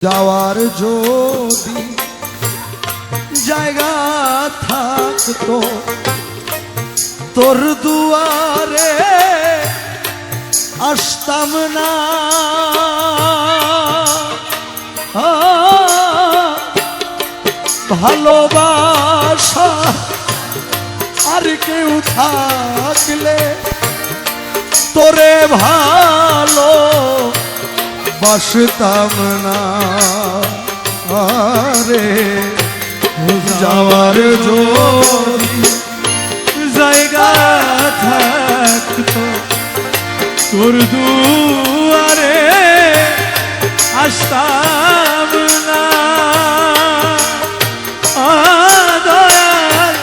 যাওয়ার যদি জায়গা থাকতো তোর দুয়ারে আসতাম না, ভালোবাসা আর কেউ থাকলে তোরে ভালো বাসতাম না। আরে যাওয়ার যদি জায়গা থাকতো তোর দুয়ারে আসতাম না, দয়াল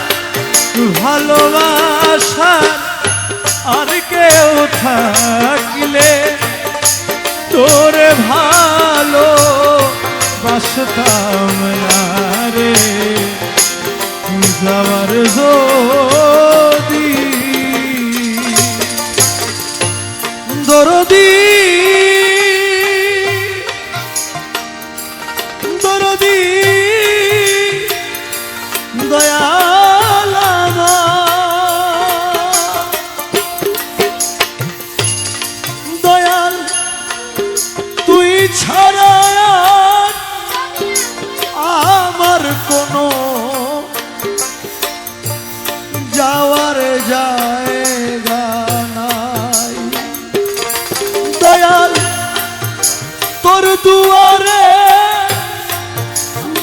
ভালোবাসা আর কেউ থাকলে তোরে ভালো বাসতাম না রে। যাওয়ার যদি দরদি দরদি দয়াল দয়াল তুই ছাড়া আমার কোনো যাওয়ার জায়গা নাই। দয়াল তোর দুয়ারে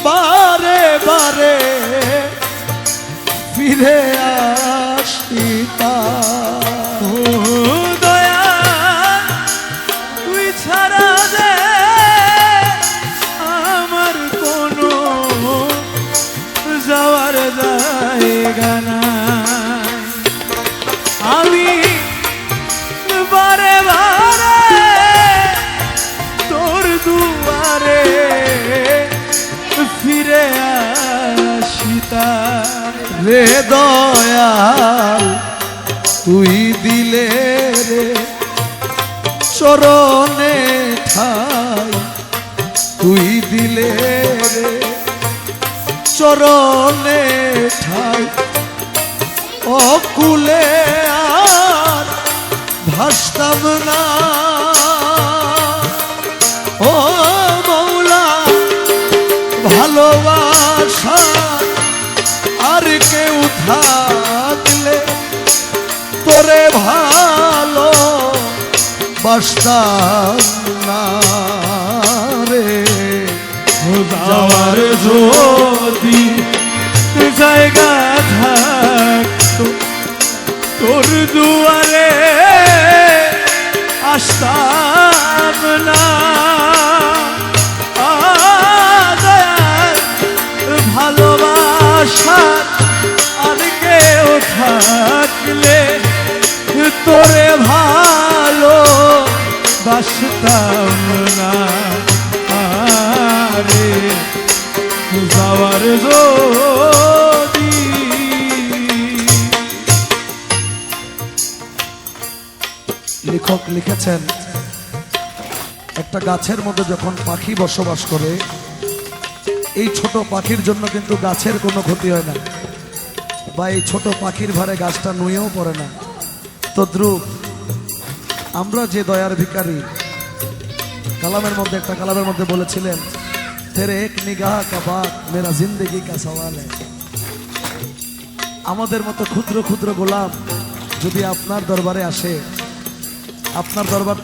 বারে বারে ফিরে আসিতা, দয়াল তুই ছাড়া দে আমার কোনো যাওয়ার জায়গা নাই। আমি বারে বারে তোর দুয়ারে ফিরে আসিতা রে দয়াল তুই দিলে রে চরণে ঠাই, তুই দিলে রে চরণে ঠাই, অকুলে আর ভাসতাম না। ও মৌলা ভালোবাসা আর কেউ থাকলে তোরে ভালো বাসতাম না রে। যাওয়ার যদি জায়গা থাকতো তোর দুয়ারে আসতাম না, ভালোবাসা আর কেউ থাকলে তোরে ভালো বাসতাম না রে। যাওয়ার যদি লেখক লিখেছেন একটা গাছের মধ্যে যখন পাখি বসবাস করে এই ছোট পাখির জন্য কিন্তু গাছের কোনো ক্ষতি হয় না, বা এই ছোট পাখির ভারে গাছটা নুয়েও পড়ে না। তদ্রূপ আমরা যে দয়ার ভিখারি, কালামের মধ্যে একটা কালামের মধ্যে বলেছিলেন তেরে এক নিগাহ কা বাত মেরা জিন্দগি কা সওয়াল হ্যায়। আমাদের মতো ক্ষুদ্র ক্ষুদ্র গোলাম যদি আপনার দরবারে আসে, আপনার দরবার